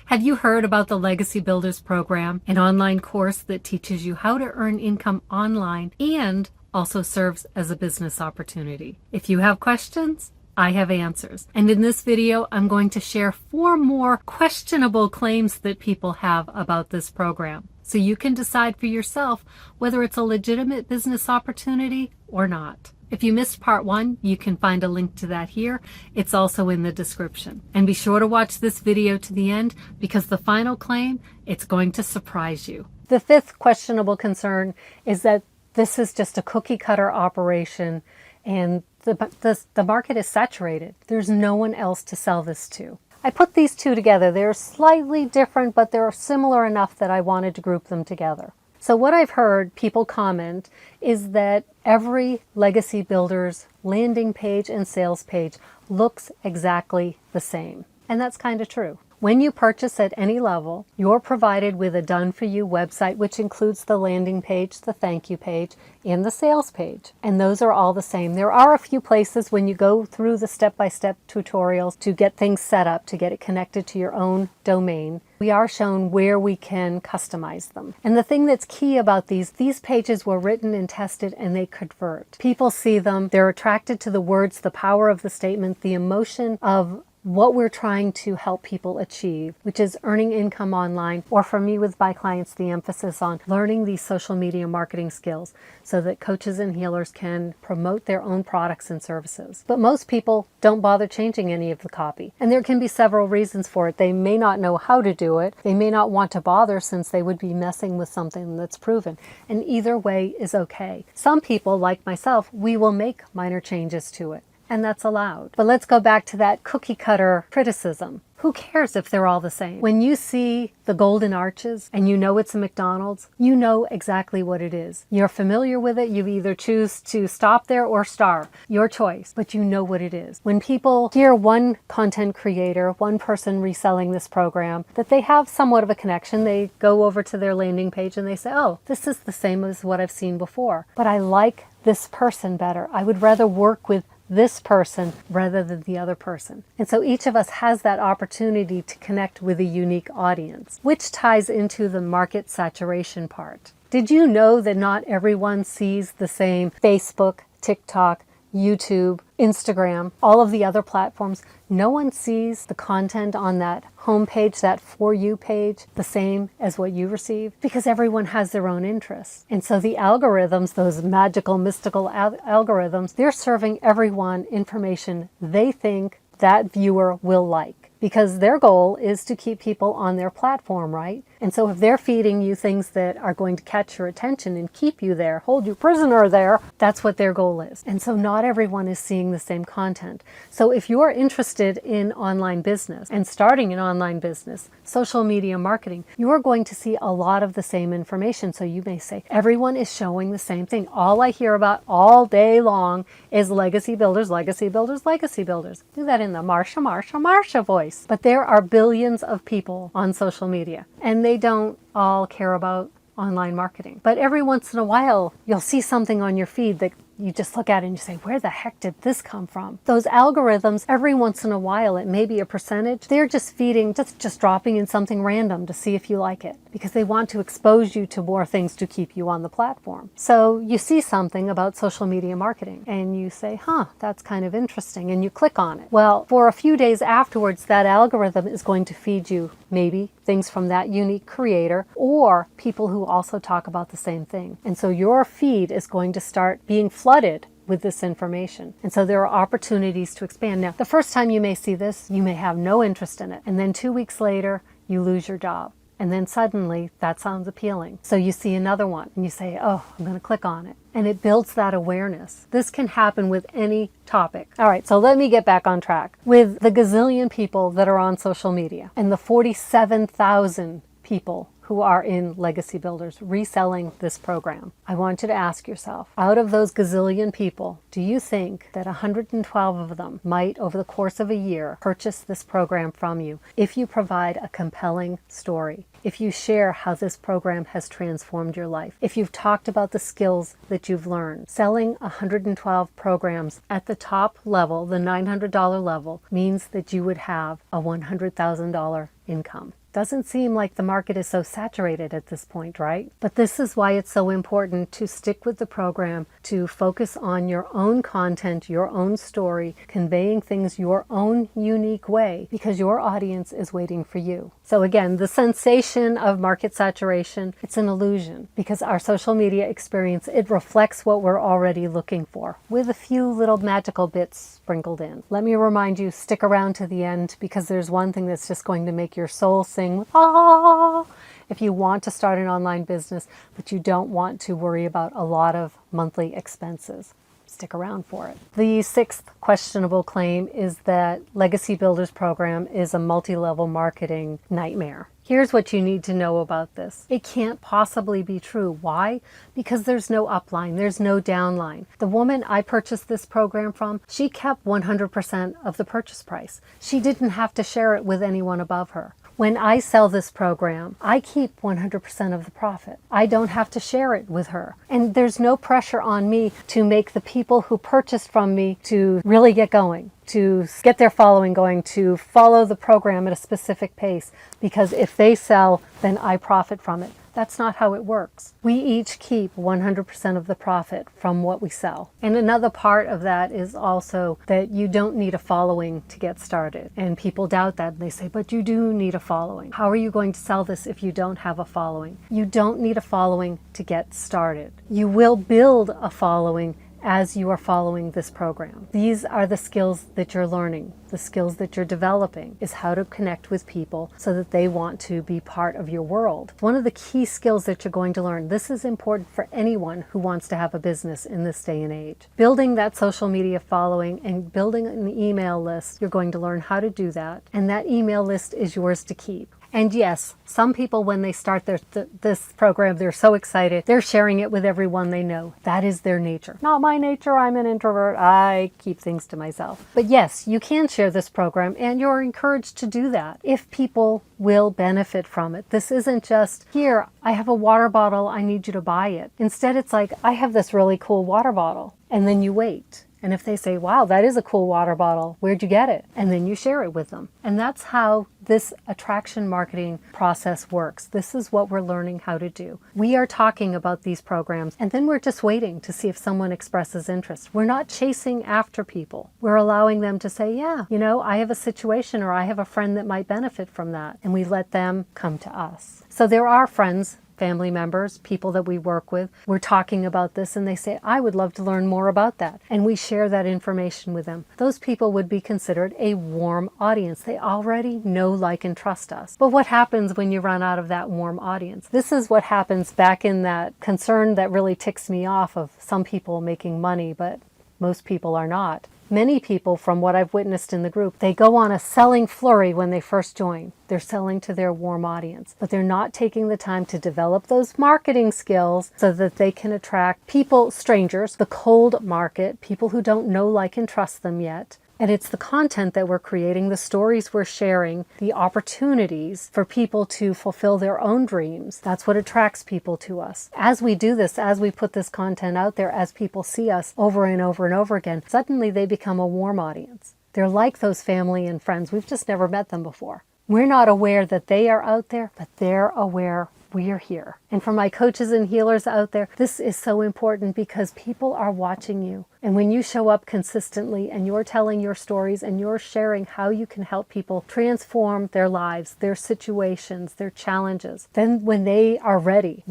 Have you heard about the Legacy Builders program, an online course that teaches you how to earn income online and also serves as a business opportunity? If you have questions, I have answers. And in this video, I'm going to share 4 more questionable claims that people have about this program, so you can decide for yourself whether it's a legitimate business opportunity or not. If you missed part 1, you can find a link to that here. It's also in the description. And be sure to watch this video to the end, because the final claim, it's going to surprise you. The 5th questionable concern is that this is just a cookie cutter operation and the market is saturated. There's no one else to sell this to. I put these two together. They're slightly different, but they're similar enough that I wanted to group them together. So what I've heard people comment is that every Legacy Builders landing page and sales page looks exactly the same. And that's kind of true. When you purchase at any level, you're provided with a done-for-you website, which includes the landing page, the thank you page, and the sales page. And those are all the same. There are a few places when you go through the step-by-step tutorials to get things set up, to get it connected to your own domain. We are shown where we can customize them. And the thing that's key about these pages were written and tested, and they convert. People see them, they're attracted to the words, the power of the statement, the emotion of what we're trying to help people achieve, which is earning income online, or for me with my clients, the emphasis on learning these social media marketing skills so that coaches and healers can promote their own products and services. But most people don't bother changing any of the copy. And there can be several reasons for it. They may not know how to do it. They may not want to bother, since they would be messing with something that's proven. And either way is okay. Some people, like myself, we will make minor changes to it, and that's allowed. But let's go back to that cookie cutter criticism. Who cares if they're all the same? When you see the golden arches and you know it's a McDonald's, you know exactly what it is. You're familiar with it. You either choose to stop there or starve. Your choice, but you know what it is. When people hear one content creator, one person reselling this program, that they have somewhat of a connection, they go over to their landing page and they say, oh, this is the same as what I've seen before, but I like this person better. I would rather work with this person rather than the other person. And so each of us has that opportunity to connect with a unique audience, which ties into the market saturation part. Did you know that not everyone sees the same Facebook, TikTok, YouTube, Instagram, all of the other platforms? No one sees the content on that homepage, that For You page, the same as what you receive, because everyone has their own interests. And so the algorithms, those magical, mystical algorithms, they're serving everyone information they think that viewer will like, because their goal is to keep people on their platform, right? And so if they're feeding you things that are going to catch your attention and keep you there, hold you prisoner there, that's what their goal is. And so not everyone is seeing the same content. So if you're interested in online business and starting an online business, social media marketing, you're going to see a lot of the same information. So you may say, everyone is showing the same thing. All I hear about all day long is Legacy Builders, Legacy Builders, Legacy Builders. Do that in the Marsha voice. But there are billions of people on social media, and they don't all care about online marketing. But every once in a while, you'll see something on your feed that you just look at it and you say, where the heck did this come from? Those algorithms, every once in a while, it may be a percentage, they're just feeding, just dropping in something random to see if you like it, because they want to expose you to more things to keep you on the platform. So you see something about social media marketing and you say, that's kind of interesting, and you click on it. Well, for a few days afterwards, that algorithm is going to feed you maybe things from that unique creator or people who also talk about the same thing. And so your feed is going to start being flooded with this information. And so there are opportunities to expand. Now, the first time you may see this, you may have no interest in it. And then 2 weeks later, you lose your job. And then suddenly that sounds appealing. So you see another one and you say, oh, I'm going to click on it. And it builds that awareness. This can happen with any topic. All right, so let me get back on track. With the gazillion people that are on social media and the 47,000 people who are in Legacy Builders reselling this program, I want you to ask yourself, out of those gazillion people, do you think that 112 of them might, over the course of a year, purchase this program from you if you provide a compelling story? If you share how this program has transformed your life, if you've talked about the skills that you've learned? Selling 112 programs at the top level, the $900 level, means that you would have a $100,000 income. Doesn't seem like the market is so saturated at this point, right? But this is why it's so important to stick with the program, to focus on your own content, your own story, conveying things your own unique way, because your audience is waiting for you. So again, the sensation of market saturation, it's an illusion, because our social media experience, it reflects what we're already looking for, with a few little magical bits sprinkled in. Let me remind you, stick around to the end, because there's one thing that's just going to make your soul sing, ah, if you want to start an online business, but you don't want to worry about a lot of monthly expenses. Stick around for it. The sixth questionable claim is that Legacy Builders Program is a multi-level marketing nightmare. Here's what you need to know about this. It can't possibly be true. Why? Because there's no upline, there's no downline. The woman I purchased this program from, she kept 100% of the purchase price. She didn't have to share it with anyone above her. When I sell this program, I keep 100% of the profit. I don't have to share it with her. And there's no pressure on me to make the people who purchased from me to really get going, to get their following going, to follow the program at a specific pace, because if they sell, then I profit from it. That's not how it works. We each keep 100% of the profit from what we sell. And another part of that is also that you don't need a following to get started. And people doubt that. And they say, but you do need a following. How are you going to sell this if you don't have a following? You don't need a following to get started. You will build a following as you are following this program. These are the skills that you're learning. The skills that you're developing is how to connect with people so that they want to be part of your world. One of the key skills that you're going to learn, this is important for anyone who wants to have a business in this day and age. Building that social media following and building an email list, you're going to learn how to do that. And that email list is yours to keep. And yes, some people, when they start this program, they're so excited. They're sharing it with everyone they know. That is their nature. Not my nature. I'm an introvert. I keep things to myself. But yes, you can share this program, and you're encouraged to do that if people will benefit from it. This isn't just, here, I have a water bottle. I need you to buy it. Instead, it's like, I have this really cool water bottle. And then you wait. And if they say, wow, that is a cool water bottle, where'd you get it? And then you share it with them. And that's how this attraction marketing process works. This is what we're learning how to do. We are talking about these programs, and then we're just waiting to see if someone expresses interest. We're not chasing after people. We're allowing them to say, yeah, I have a situation, or I have a friend that might benefit from that. And we let them come to us. So there are friends, family members, people that we work with, we're talking about this and they say, I would love to learn more about that. And we share that information with them. Those people would be considered a warm audience. They already know, like, and trust us. But what happens when you run out of that warm audience? This is what happens back in that concern that really ticks me off of some people making money, but most people are not. Many people, from what I've witnessed in the group, they go on a selling flurry when they first join. They're selling to their warm audience, but they're not taking the time to develop those marketing skills so that they can attract people, strangers, the cold market, people who don't know, like, and trust them yet. And it's the content that we're creating, the stories we're sharing, the opportunities for people to fulfill their own dreams. That's what attracts people to us. As we do this, as we put this content out there, as people see us over and over and over again, suddenly they become a warm audience. They're like those family and friends. We've just never met them before. We're not aware that they are out there, but they're aware we're here. And for my coaches and healers out there, this is so important because people are watching you. And when you show up consistently and you're telling your stories and you're sharing how you can help people transform their lives, their situations, their challenges, then when they are ready,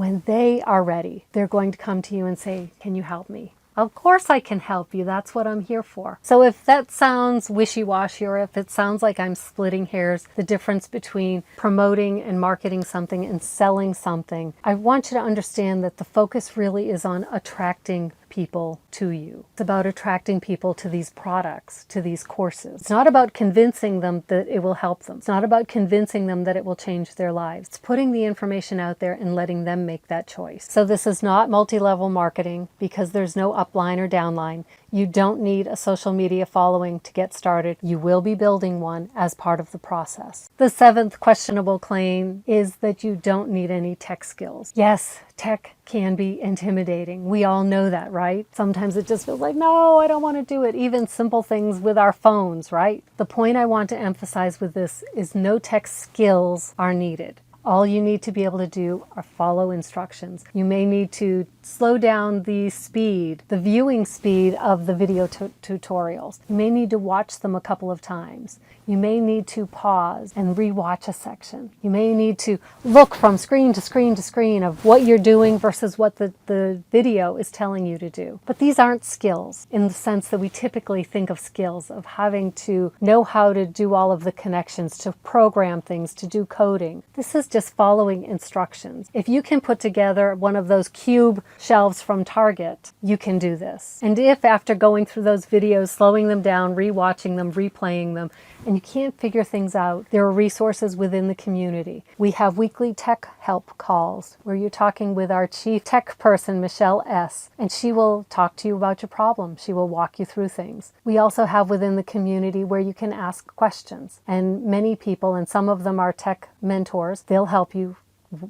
they're going to come to you and say, can you help me? Of course I can help you. That's what I'm here for. So if that sounds wishy-washy, or if it sounds like I'm splitting hairs, the difference between promoting and marketing something and selling something, I want you to understand that the focus really is on attracting people to you. It's about attracting people to these products, to these courses. It's not about convincing them that it will help them. It's not about convincing them that it will change their lives. It's putting the information out there and letting them make that choice. So this is not multi-level marketing because there's no upline or downline. You don't need a social media following to get started. You will be building one as part of the process. The seventh questionable claim is that you don't need any tech skills. Yes, tech can be intimidating. We all know that, right? Sometimes it just feels like, no, I don't want to do it. Even simple things with our phones, right? The point I want to emphasize with this is no tech skills are needed. All you need to be able to do are follow instructions. You may need to slow down the speed, the viewing speed of the video tutorials. You may need to watch them a couple of times. You may need to pause and rewatch a section. You may need to look from screen to screen to screen of what you're doing versus what the video is telling you to do. But these aren't skills in the sense that we typically think of skills, of having to know how to do all of the connections, to program things, to do coding. This is just following instructions. If you can put together one of those cube shelves from Target, you can do this. And if after going through those videos, slowing them down, rewatching them, replaying them, and you can't figure things out, there are resources within the community. We have weekly tech help calls where you're talking with our chief tech person, Michelle S., and she will talk to you about your problem. She will walk you through things. We also have within the community where you can ask questions. And many people, and some of them are tech mentors, they'll help you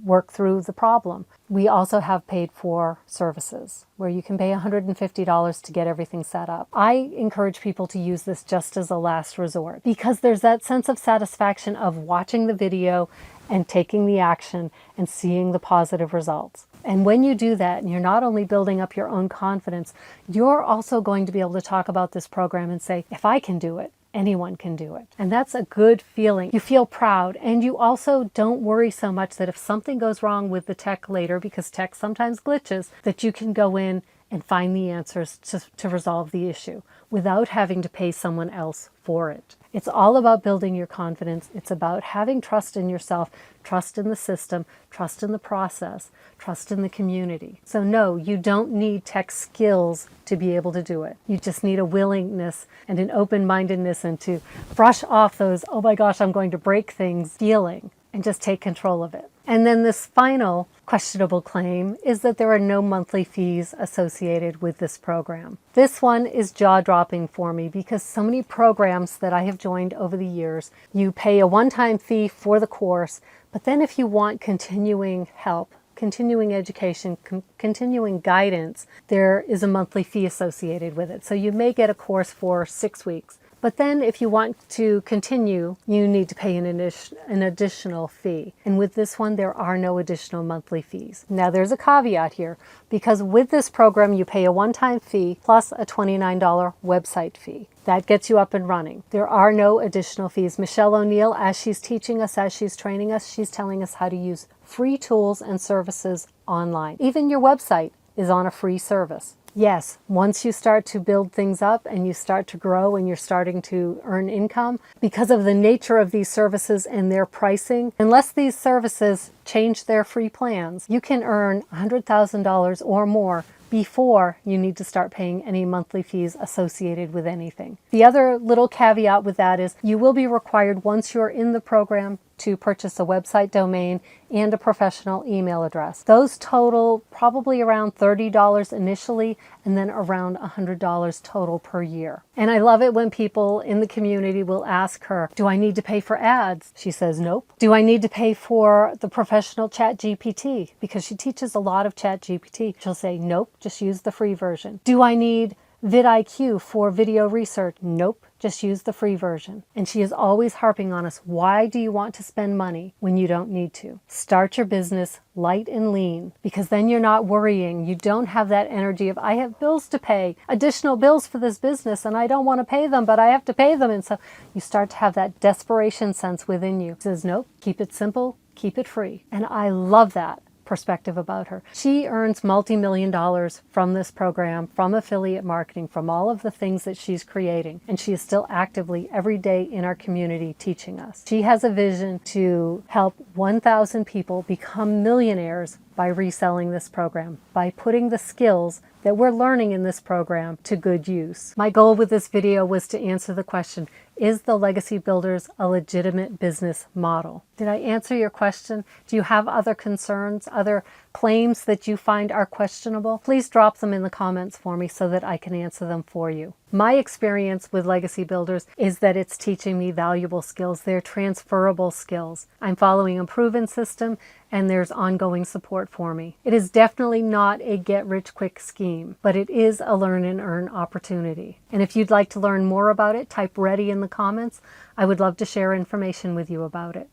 work through the problem. We also have paid for services where you can pay $150 to get everything set up. I encourage people to use this just as a last resort because there's that sense of satisfaction of watching the video and taking the action and seeing the positive results. And when you do that, and you're not only building up your own confidence, you're also going to be able to talk about this program and say, if I can do it, anyone can do it. And that's a good feeling. You feel proud, and you also don't worry so much that if something goes wrong with the tech later, because tech sometimes glitches, that you can go in and find the answers to resolve the issue without having to pay someone else for it. It's all about building your confidence. It's about having trust in yourself, trust in the system, trust in the process, trust in the community. So no, you don't need tech skills to be able to do it. You just need a willingness and an open-mindedness and to brush off those, oh my gosh, I'm going to break things feeling, and just take control of it. And then this final questionable claim is that there are no monthly fees associated with this program. This one is jaw-dropping for me because so many programs that I have joined over the years, you pay a one-time fee for the course, but then if you want continuing help, continuing education, continuing guidance, there is a monthly fee associated with it. So you may get a course for 6 weeks. But then if you want to continue, you need to pay an additional fee. And with this one, there are no additional monthly fees. Now there's a caveat here, because with this program, you pay a one-time fee plus a $29 website fee. That gets you up and running. There are no additional fees. Michelle O'Neill, as she's teaching us, as she's training us, she's telling us how to use free tools and services online. Even your website is on a free service. Yes, once you start to build things up and you start to grow and you're starting to earn income, because of the nature of these services and their pricing, unless these services change their free plans, you can earn $100,000 or more before you need to start paying any monthly fees associated with anything. The other little caveat with that is you will be required once you're in the program to purchase a website domain and a professional email address. Those total probably around $30 initially and then around $100 total per year. And I love it when people in the community will ask her, do I need to pay for ads? She says, nope. Do I need to pay for the professional Chat GPT? Because she teaches a lot of Chat GPT. She'll say, nope, just use the free version. Do I need vidIQ for video research? Nope. Just use the free version. And she is always harping on us, why do you want to spend money when you don't need to? Start your business light and lean, because then you're not worrying. You don't have that energy of, I have bills to pay, additional bills for this business, and I don't want to pay them, but I have to pay them. And so you start to have that desperation sense within you. It says, nope, keep it simple, keep it free. And I love that perspective about her. She earns multi-million dollars from this program, from affiliate marketing, from all of the things that she's creating. And she is still actively every day in our community teaching us. She has a vision to help 1,000 people become millionaires by reselling this program, by putting the skills that we're learning in this program to good use. My goal with this video was to answer the question, is the Legacy Builders a legitimate business model? Did I answer your question? Do you have other concerns, other claims that you find are questionable? Please drop them in the comments for me so that I can answer them for you. My experience with Legacy Builders is that it's teaching me valuable skills. They're transferable skills. I'm following a proven system and there's ongoing support for me. It is definitely not a get-rich-quick scheme, but it is a learn and earn opportunity. And if you'd like to learn more about it, type ready in the comments. I would love to share information with you about it.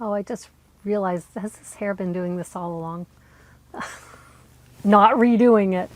Oh, I just realized, has this hair been doing this all along? Not redoing it.